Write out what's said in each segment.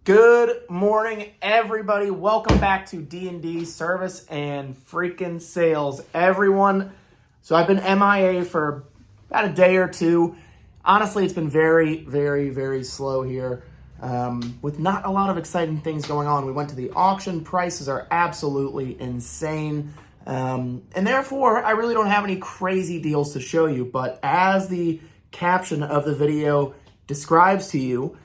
Good morning, everybody. Welcome back to D&D Service and freaking Sales, everyone. So I've been MIA for about a day or two. Honestly, it's been very slow here with not a lot of exciting things going on. We went to the auction. Prices are absolutely insane. And therefore, I really don't have any crazy deals to show you. But as the caption of the video describes to you,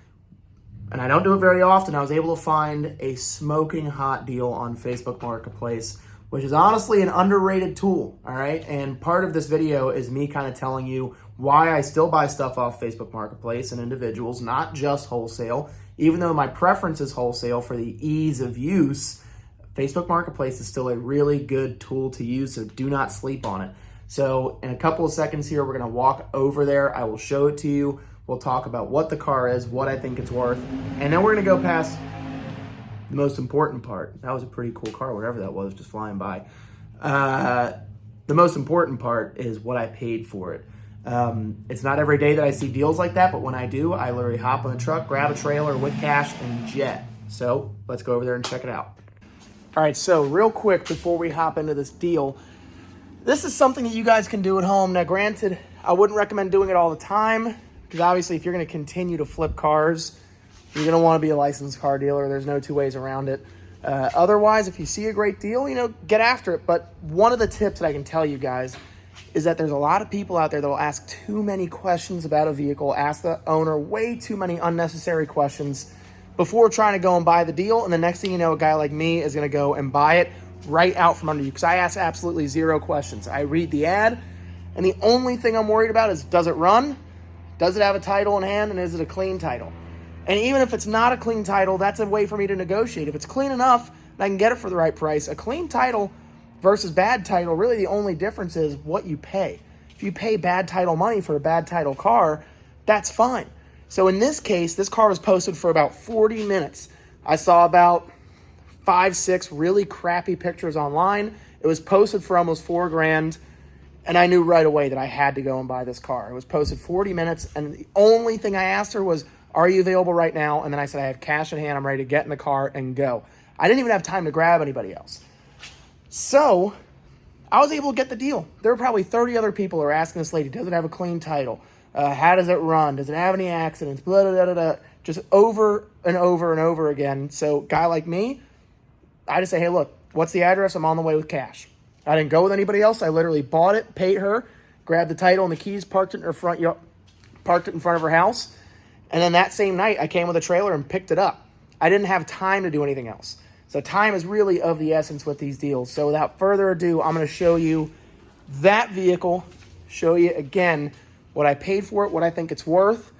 and I don't do it very often, I was able to find a smoking hot deal on Facebook Marketplace, which is honestly an underrated tool, all right? And part of this video is me kind of telling you why I still buy stuff off Facebook Marketplace and individuals, not just wholesale. Even though my preference is wholesale for the ease of use, Facebook Marketplace is still a really good tool to use, so do not sleep on it. So in a couple of seconds here, we're gonna walk over there. I will show it to you. We'll talk about what the car is, what I think it's worth, and then we're gonna go past the most important part. That was a pretty cool car, whatever that was, just flying by. The most important part is what I paid for it. It's not every day that I see deals like that, but when I do, I literally hop on the truck, grab a trailer with cash, and jet. So let's go over there and check it out. All right, so real quick before we hop into this deal, this is something that you guys can do at home. Now, granted, I wouldn't recommend doing it all the time, because obviously if you're going to continue to flip cars, you're going to want to be a licensed car dealer. There's no two ways around it. Otherwise, if you see a great deal, get after it. But one of the tips that I can tell you guys is that there's a lot of people out there that will ask too many questions about a vehicle, ask the owner way too many unnecessary questions before trying to go and buy the deal. And the next thing you know, a guy like me is going to go and buy it right out from under you, because I ask absolutely zero questions. I read the ad, and the only thing I'm worried about is, does it run? Does it have a title in hand, and is it a clean title? And even if it's not a clean title, that's a way for me to negotiate. If it's clean enough and I can get it for the right price, a clean title versus bad title, really the only difference is what you pay. If you pay bad title money for a bad title car, that's fine. So in this case, this car was posted for about 40 minutes. I saw about 5-6 really crappy pictures online. It was posted for almost $4,000. And I knew right away that I had to go and buy this car. It was posted 40 minutes, and the only thing I asked her was, are you available right now? And then I said, I have cash in hand. I'm ready to get in the car and go. I didn't even have time to grab anybody else. So I was able to get the deal. There were probably 30 other people who were asking this lady, does it have a clean title? How does it run? Does it have any accidents? Blah, blah, blah, blah. Just over and over and over again. So guy like me, I just say, hey, look, what's the address? I'm on the way with cash. I didn't go with anybody else. I literally bought it, paid her, grabbed the title and the keys, parked it in front of her house. And then that same night, I came with a trailer and picked it up. I didn't have time to do anything else. So time is really of the essence with these deals. So without further ado, I'm going to show you that vehicle, show you again what I paid for it, what I think it's worth,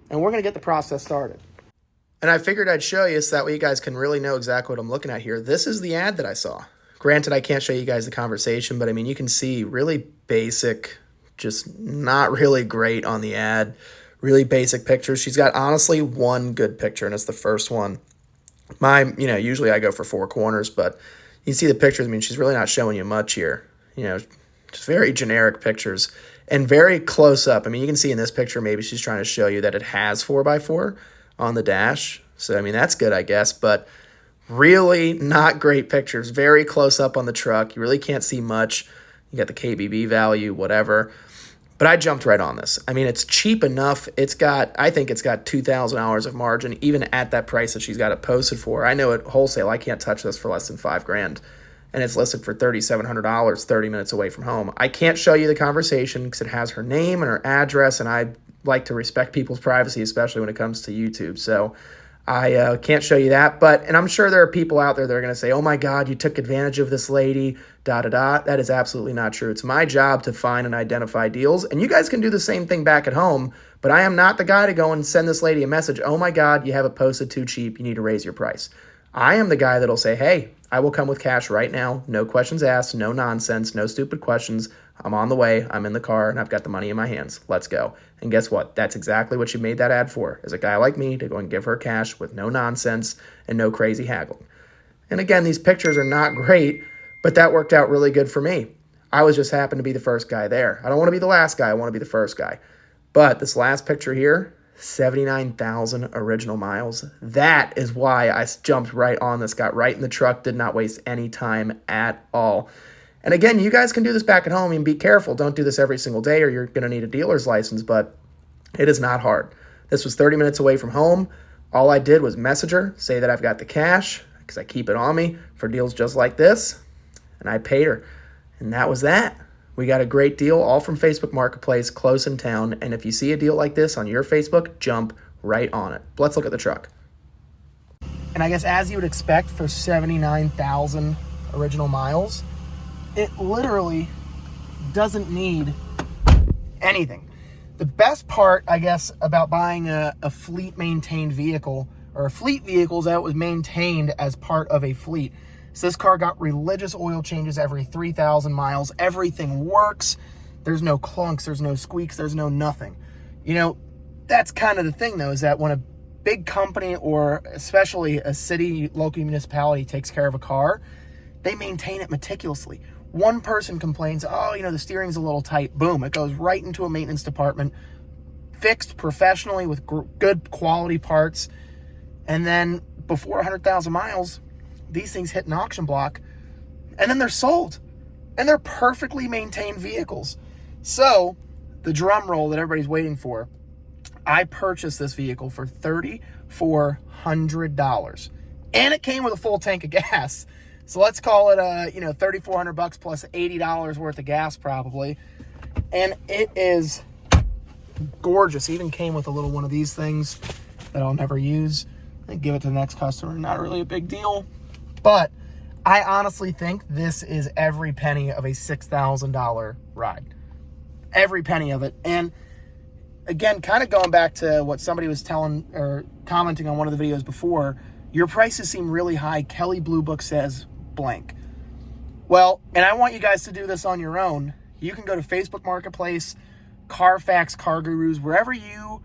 and we're going to get the process started. And I figured I'd show you so that way you guys can really know exactly what I'm looking at here. This is the ad that I saw. Granted, I can't show you guys the conversation, but I mean, you can see really basic, just not really great on the ad, really basic pictures. She's got honestly one good picture, and it's the first one. Usually I go for 4 corners, but you see the pictures. I mean, she's really not showing you much here. Just very generic pictures and very close up. I mean, you can see in this picture, maybe she's trying to show you that it has 4x4 on the dash. So, I mean, that's good, I guess, but really not great pictures. Very close up on the truck. You really can't see much. You got the KBB value, whatever. But I jumped right on this. I mean, it's cheap enough. I think it's got 2,000 hours of margin, even at that price that she's got it posted for. I know at wholesale, I can't touch this for less than $5,000. And it's listed for $3,700, 30 minutes away from home. I can't show you the conversation because it has her name and her address, and I like to respect people's privacy, especially when it comes to YouTube. So I can't show you that, and I'm sure there are people out there that are going to say, oh my God, you took advantage of this lady, da-da-da. That is absolutely not true. It's my job to find and identify deals, and you guys can do the same thing back at home, but I am not the guy to go and send this lady a message, oh my God, you have it posted too cheap, you need to raise your price. I am the guy that'll say, hey, I will come with cash right now, no questions asked, no nonsense, no stupid questions. I'm on the way, I'm in the car, and I've got the money in my hands. Let's go. And guess what? That's exactly what you made that ad for, is a guy like me to go and give her cash with no nonsense and no crazy haggling. And again, these pictures are not great, but that worked out really good for me. I was just happened to be the first guy there. I don't want to be the last guy, I want to be the first guy. But this last picture here, 79,000 original miles. That is why I jumped right on this, got right in the truck, did not waste any time at all. And again, you guys can do this back at home and be careful. Don't do this every single day or you're going to need a dealer's license, but it is not hard. This was 30 minutes away from home. All I did was message her, say that I've got the cash because I keep it on me for deals just like this, and I paid her. And that was that. We got a great deal, all from Facebook Marketplace, close in town. And if you see a deal like this on your Facebook, jump right on it. Let's look at the truck. And I guess as you would expect for 79,000 original miles, it literally doesn't need anything. The best part, I guess, about buying a fleet maintained vehicle, or a fleet vehicle, is that it was maintained as part of a fleet. So this car got religious oil changes every 3,000 miles. Everything works. There's no clunks. There's no squeaks. There's no nothing. You know, that's kind of the thing, though, is that when a big company or especially a city, local municipality takes care of a car, they maintain it meticulously. One person complains, oh, you know, the steering's a little tight. Boom, it goes right into a maintenance department, fixed professionally with good quality parts. And then before 100,000 miles, these things hit an auction block, and then they're sold. And they're perfectly maintained vehicles. So, the drum roll that everybody's waiting for, I purchased this vehicle for $3,400. And it came with a full tank of gas. So let's call it $3,400 plus $80 worth of gas probably. And it is gorgeous. It even came with a little one of these things that I'll never use. I give it to the next customer. Not really a big deal. But I honestly think this is every penny of a $6,000 ride. Every penny of it. And again, kind of going back to what somebody was telling or commenting on one of the videos before, your prices seem really high. Kelley Blue Book says blank. Well, and I want you guys to do this on your own. You can go to Facebook Marketplace, Carfax, Car Gurus, wherever you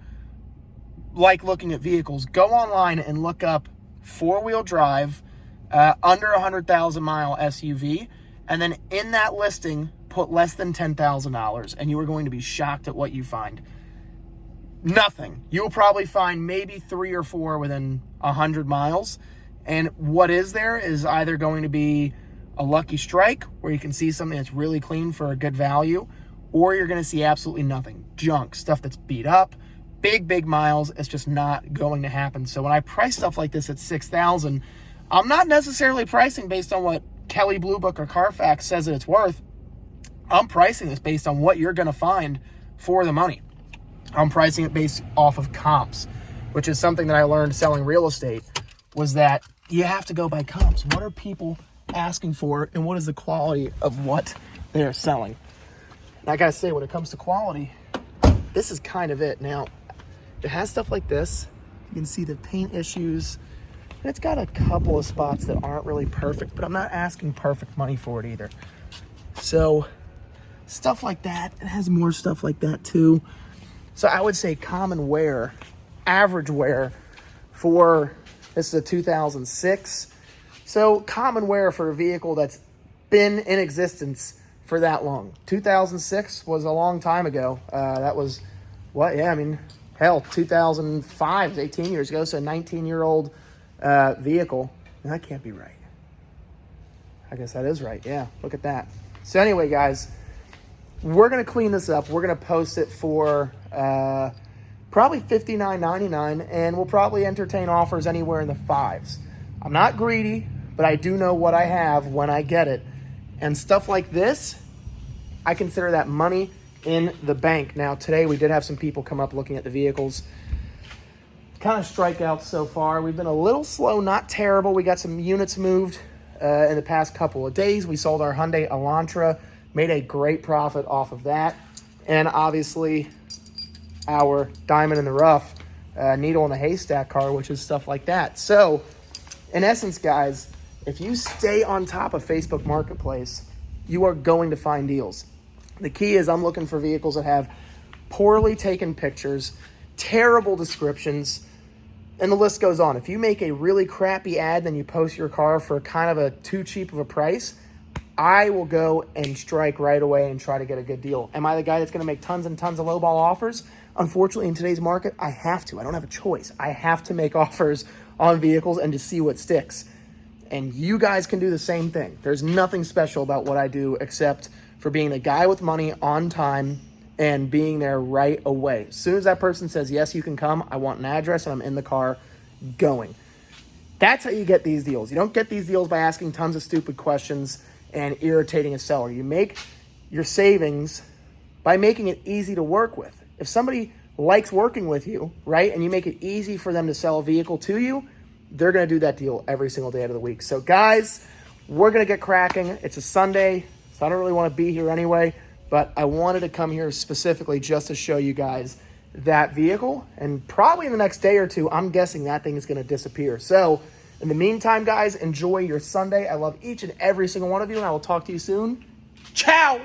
like looking at vehicles. Go online and look up four-wheel drive, under 100,000 mile SUV, and then in that listing, put less than $10,000, and you are going to be shocked at what you find. Nothing. You'll probably find maybe 3 or 4 within 100 miles, and what is there is either going to be a lucky strike, where you can see something that's really clean for a good value, or you're going to see absolutely nothing. Junk, stuff that's beat up, big miles. It's just not going to happen. So when I price stuff like this at $6,000, I'm not necessarily pricing based on what Kelley Blue Book or Carfax says that it's worth. I'm pricing this based on what you're going to find for the money. I'm pricing it based off of comps, which is something that I learned selling real estate, was that you have to go by comps. What are people asking for, and what is the quality of what they're selling? And I got to say, when it comes to quality, this is kind of it. Now, it has stuff like this. You can see the paint issues. It's got a couple of spots that aren't really perfect, but I'm not asking perfect money for it either. So stuff like that. It has more stuff like that too. So I would say common wear, average wear for, this is a 2006. So common wear for a vehicle that's been in existence for that long. 2006 was a long time ago. That was, what? Yeah, I mean, hell, 2005 was 18 years ago. So a 19-year-old vehicle. That can't be right. I guess that is right. Yeah, look at that. So anyway, guys, we're going to clean this up. We're going to post it for probably $59.99, and we'll probably entertain offers anywhere in the $5s. I'm not greedy, but I do know what I have when I get it. And stuff like this, I consider that money in the bank. Now, today we did have some people come up looking at the vehicles. Kind of strikeouts so far. We've been a little slow, not terrible. We got some units moved in the past couple of days. We sold our Hyundai Elantra, made a great profit off of that. And obviously our diamond in the rough, needle in the haystack car, which is stuff like that. So in essence, guys, if you stay on top of Facebook Marketplace, you are going to find deals. The key is I'm looking for vehicles that have poorly taken pictures, terrible descriptions, and the list goes on. If you make a really crappy ad, then you post your car for kind of a too cheap of a price, I will go and strike right away and try to get a good deal. Am I the guy that's going to make tons and tons of lowball offers? unfortunately, in today's market, I have to. I don't have a choice. I have to make offers on vehicles and to see what sticks. And you guys can do the same thing. There's nothing special about what I do except for being the guy with money on time and being there right away. As soon as that person says, yes, you can come, I want an address and I'm in the car going. That's how you get these deals. You don't get these deals by asking tons of stupid questions and irritating a seller. You make your savings by making it easy to work with. If somebody likes working with you, right, and you make it easy for them to sell a vehicle to you, they're going to do that deal every single day out of the week. So guys, we're going to get cracking. It's a Sunday, so I don't really want to be here anyway, but I wanted to come here specifically just to show you guys that vehicle. And probably in the next day or two, I'm guessing that thing is going to disappear. So in the meantime, guys, enjoy your Sunday. I love each and every single one of you, and I will talk to you soon. Ciao!